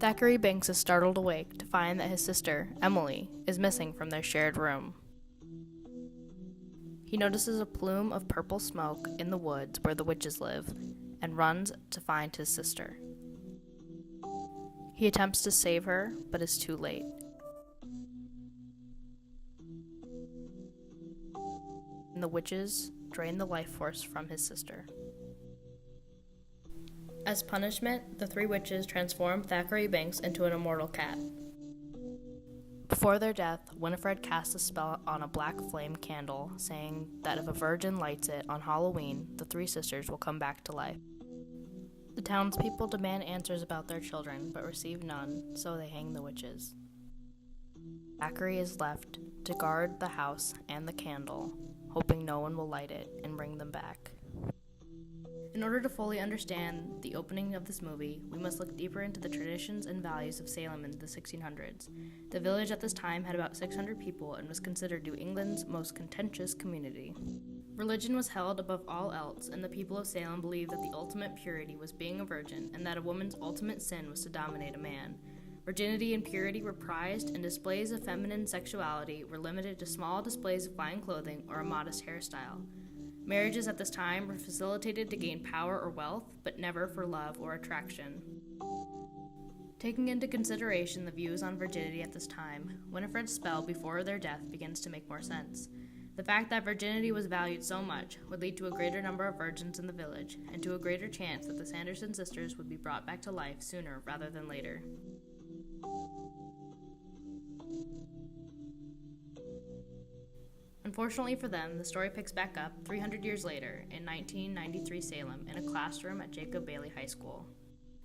Thackeray Binks is startled awake to find that his sister, Emily, is missing from their shared room. He notices a plume of purple smoke in the woods where the witches live and runs to find his sister. He attempts to save her, but is too late. And the witches drain the life force from his sister. As punishment, the three witches transform Thackeray Binks into an immortal cat. Before their death, Winifred casts a spell on a black flame candle, saying that if a virgin lights it on Halloween, the three sisters will come back to life. The townspeople demand answers about their children, but receive none, so they hang the witches. Thackeray is left to guard the house and the candle, hoping no one will light it and bring them back. In order to fully understand the opening of this movie, we must look deeper into the traditions and values of Salem in the 1600s. The village at this time had about 600 people and was considered New England's most contentious community. Religion was held above all else, and the people of Salem believed that the ultimate purity was being a virgin, and that a woman's ultimate sin was to dominate a man. Virginity and purity were prized, and displays of feminine sexuality were limited to small displays of fine clothing or a modest hairstyle. Marriages at this time were facilitated to gain power or wealth, but never for love or attraction. Taking into consideration the views on virginity at this time, Winifred's spell before their death begins to make more sense. The fact that virginity was valued so much would lead to a greater number of virgins in the village, and to a greater chance that the Sanderson sisters would be brought back to life sooner rather than later. Unfortunately for them, the story picks back up 300 years later in 1993 Salem in a classroom at Jacob Bailey High School.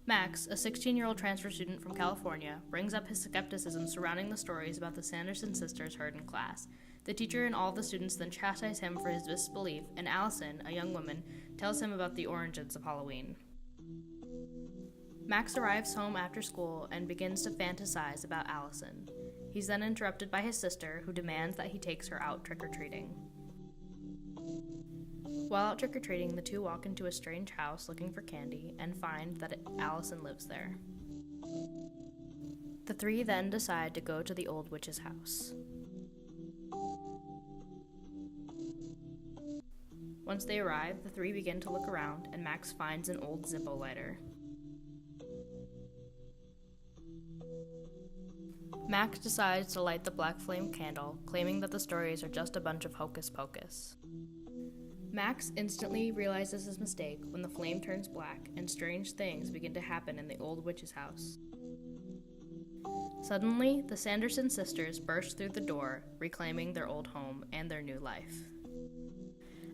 Max, a 16-year-old transfer student from California, brings up his skepticism surrounding the stories about the Sanderson sisters heard in class. The teacher and all the students then chastise him for his disbelief, and Allison, a young woman, tells him about the origins of Halloween. Max arrives home after school and begins to fantasize about Allison. He's then interrupted by his sister, who demands that he takes her out trick-or-treating. While out trick-or-treating, the two walk into a strange house looking for candy and find that Allison lives there. The three then decide to go to the old witch's house. Once they arrive, the three begin to look around, and Max finds an old Zippo lighter. Max decides to light the black flame candle, claiming that the stories are just a bunch of hocus pocus. Max instantly realizes his mistake when the flame turns black and strange things begin to happen in the old witch's house. Suddenly, the Sanderson sisters burst through the door, reclaiming their old home and their new life.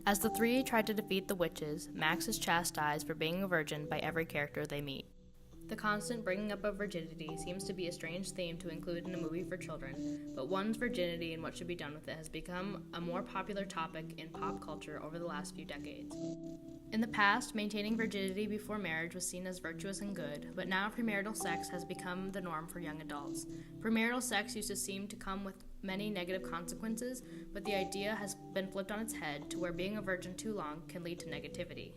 As the three try to defeat the witches, Max is chastised for being a virgin by every character they meet. The constant bringing up of virginity seems to be a strange theme to include in a movie for children, but one's virginity and what should be done with it has become a more popular topic in pop culture over the last few decades. In the past, maintaining virginity before marriage was seen as virtuous and good, but now premarital sex has become the norm for young adults. Premarital sex used to seem to come with many negative consequences, but the idea has been flipped on its head to where being a virgin too long can lead to negativity.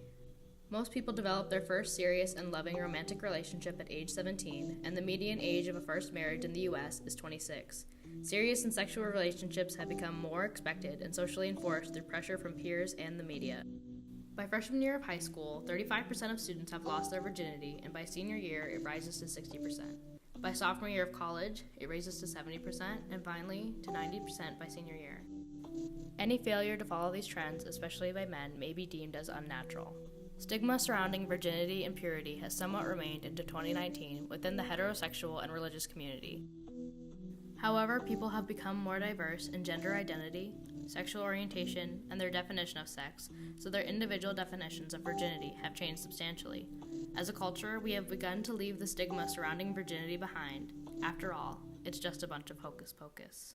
Most people develop their first serious and loving romantic relationship at age 17, and the median age of a first marriage in the US is 26. Serious and sexual relationships have become more expected and socially enforced through pressure from peers and the media. By freshman year of high school, 35% of students have lost their virginity, and by senior year, it rises to 60%. By sophomore year of college, it raises to 70%, and finally to 90% by senior year. Any failure to follow these trends, especially by men, may be deemed as unnatural. Stigma surrounding virginity and purity has somewhat remained into 2019 within the heterosexual and religious community. However, people have become more diverse in gender identity, sexual orientation, and their definition of sex, so their individual definitions of virginity have changed substantially. As a culture, we have begun to leave the stigma surrounding virginity behind. After all, it's just a bunch of hocus pocus.